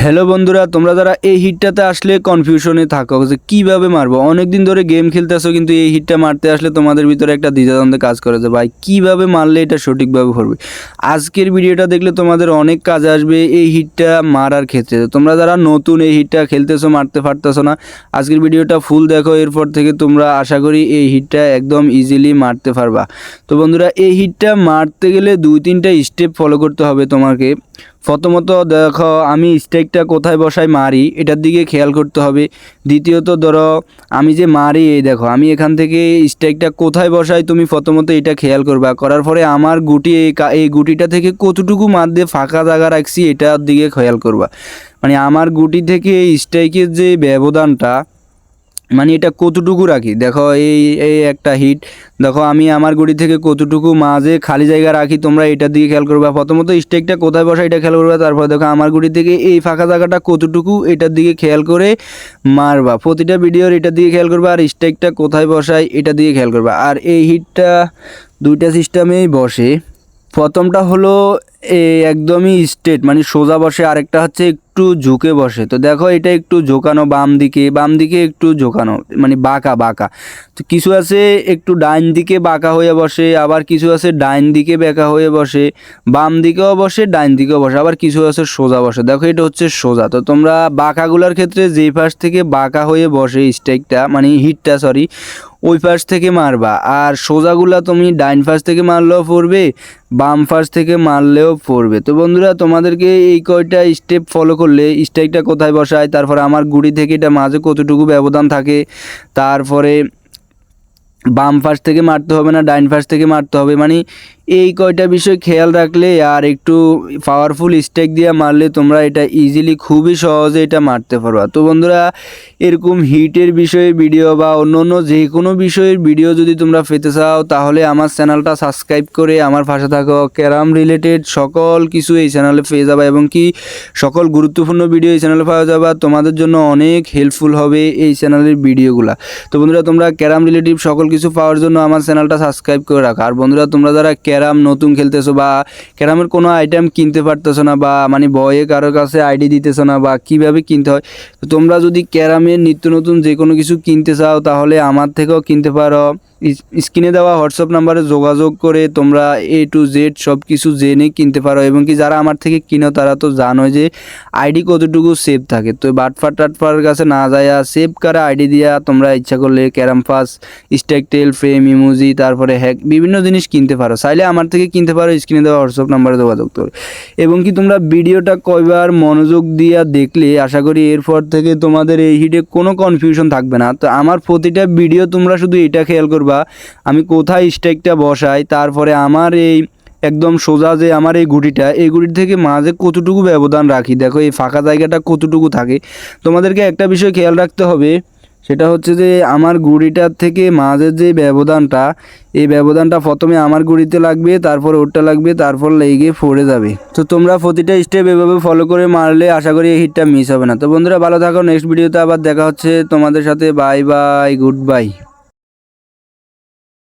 Hello বন্ধুরা, তোমরা যারা এই হিটটাতে আসলে কনফিউশনে থাকো যে কীভাবে মারবো। অনেক দিন ধরে গেম খেলতেছো কিন্তু এই হিটটা মারতে আসলে তোমাদের ভিতরে একটা দ্বিধাদ্বন্দ্ব কাজ করে যে ভাই কীভাবে মারলে এটা সঠিকভাবে করবে। আজকের ভিডিওটা দেখলে তোমাদের অনেক কাজে আসবে এই হিটটা মারার ক্ষেত্রে। তোমরা যারা নতুন এই হিটটা খেলতেছো, মারতে পারতেছো না, আজকের ভিডিওটা ফুল দেখো, এরপর থেকে তোমরা আশা করি এই হিটটা একদম ইজিলি মারতে পারবা। তো বন্ধুরা, এই হিটটা মারতে গেলে 2-3টা স্টেপ ফলো করতে হবে তোমাকে। প্রথমত দেখো, আমি স্ট্রাইকটা কোথায় বসাই মারি এটার দিকে খেয়াল করতে হবে। দ্বিতীয়ত ধরো আমি যে মারি, এই দেখো আমি এখান থেকে স্ট্রাইকটা কোথায় বসাই তুমি প্রথমত এটা খেয়াল করবা। করার পরে আমার গুটি এই গুটিটা থেকে কতটুকু মার দিয়ে ফাঁকা জায়গা রাখছি এটার দিকে খেয়াল করবা। মানে আমার গুটি থেকে স্ট্রাইকের যে ব্যবধানটা, মানে এটা কতটুকু রাখি। দেখো এই এই একটা হিট, দেখো আমি আমার গুড়ি থেকে কতটুকু মাঝে খালি জায়গা রাখি, তোমরা এটার দিকে খেয়াল করবা। প্রথমত স্টেকটা কোথায় বসা এটা খেয়াল করবা, তারপর দেখো আমার গুড়ি থেকে এই ফাঁকা জায়গাটা কতটুকু এটার দিকে খেয়াল করে মারবা। প্রতিটা ভিডিওর এটার দিকে খেয়াল করবা, আর স্টেকটা কোথায় বসাই এটার দিকে খেয়াল করবা। আর এই হিটটা দুইটা সিস্টেমেই বসে। প্রথমটা হলো একদমই স্ট্রেট মানে সোজা বসে, আরেকটা হচ্ছে একটু ঝুঁকে বসে। তো দেখো এটা একটু ঝোঁকানো, বাম দিকে একটু ঝোঁকানো, মানে বাঁকা বাঁকা। তো কিছু আছে একটু ডাইন দিকে বাঁকা হয়ে বসে, আবার কিছু আছে ডাইন দিকে বেঁকা হয়ে বসে, বাম দিকেও বসে ডাইন দিকেও বসে, আবার কিছু আছে সোজা বসে। দেখো এটা হচ্ছে সোজা। তো তোমরা বাঁকাগুলোর ক্ষেত্রে যেই পাশ থেকে বাঁকা হয়ে বসে স্ট্রাইকটা মানে হিটটা ওই পাশ থেকে মারবা। আর সোজাগুলা তুমি ডাইন পাশ থেকে মারলেও পড়বে, বাম পাশ থেকে মারলেও পড়বে। তো বন্ধুরা, তোমাদেরকে এই কয়টা স্টেপ ফলো করলে স্ট্রাইকটা কোথায় বসায়, তারপরে আমার গুড়ি থেকে এটা মাঝে কতটুকু ব্যবধান থাকে, তারপরে বাম পাশ থেকে মারতে হবে না ডাইন পাশ থেকে মারতে হবে, মানে এই কয়টা বিষয় খেয়াল রাখলে আর একটু পাওয়ারফুল স্ট্রাইক দিয়ে মারলে তোমরা এটা ইজিলি খুবই সহজে এটা মারতে পারবা। তো বন্ধুরা, এরকম হিটের বিষয়ে ভিডিও বা অন্য অন্য যে কোনো বিষয়ের ভিডিও যদি তোমরা পেতে চাও তাহলে আমার চ্যানেলটা সাবস্ক্রাইব করে আমার পাশে থাকো। ক্যারাম রিলেটেড সকল কিছু এই চ্যানেলে পেয়ে যাবে, এবং কি সকল গুরুত্বপূর্ণ ভিডিও এই চ্যানেলে পাওয়া যাবে। তোমাদের জন্য অনেক হেল্পফুল হবে এই চ্যানেলের ভিডিওগুলো। তো বন্ধুরা, তোমরা ক্যারাম রিলেটিভ সকল কিছু পাওয়ার জন্য আমার চ্যানেলটা সাবস্ক্রাইব করে রাখো। আর বন্ধুরা, তোমরা যারা ক্যারাম নতুন খেলতেছো বা ক্যারামের কোনো আইটেম কিনতে পারতেছো না, বা মানে বয়ে কারোর কাছে আইডি দিতেছো না বা কীভাবে কিনতে হয়, তো তোমরা যদি ক্যারামের নিত্য নতুন যে কোনো কিছু কিনতে চাও তাহলে আমার থেকেও কিনতে পারো। স্ক্রিনে দেওয়া হোয়াটসঅ্যাপ নাম্বারে যোগাযোগ করে তোমরা A to Z সব কিছু জেনে কিনতে পারো। এবং কি যারা আমার থেকে কিনো তারা তো জানো যে আইডি কতটুকু সেভ থাকে। তো টাটফার কাছে না যায় সেভ করা আইডি দিয়া তোমরা ইচ্ছা করলে ক্যারাম পাস, স্ট্যাক টেল, ফ্রেম, ইমোজি, তারপরে হ্যাক বিভিন্ন জিনিস কিনতে পারো। চাইলে আমার থেকে কিনতে পারো, স্ক্রিনে দেওয়া হোয়াটসঅ্যাপ নাম্বারে যোগাযোগ করে। এবং কি তোমরা ভিডিওটা কয়বার মনোযোগ দিয়া দেখলে আশা করি এরপর থেকে তোমাদের এই হিটে কোনো কনফিউশন থাকবে না। তো আমার প্রতিটা ভিডিও তোমরা শুধু এটা খেয়াল করবা, আমি কোথায় স্ট্রাইকটা বসাই, তারপরে আমার এই একদম সোজা যে আমার এই গুটিটা, এই গুটির থেকে মাঝে কতটুকু ব্যবধান রাখি, দেখো এই ফাঁকা জায়গাটা কতটুকু থাকে। তোমাদেরকে একটা বিষয় খেয়াল রাখতে হবে, সেটা হচ্ছে যে আমার গুড়িটার থেকে মাঝের যে ব্যবধানটা, এই ব্যবধানটা প্রথমে আমার গুড়িতে লাগবে, তারপর ওরটা লাগবে, তারপর লেগে পড়ে যাবে। তো তোমরা প্রতিটা স্টেপ এভাবে ফলো করে মারলে আশা করি এই হিটটা মিস হবে না। তো বন্ধুরা, ভালো থাকো, নেক্সট ভিডিওতে আবার দেখা হচ্ছে তোমাদের সাথে। Bye bye, good bye.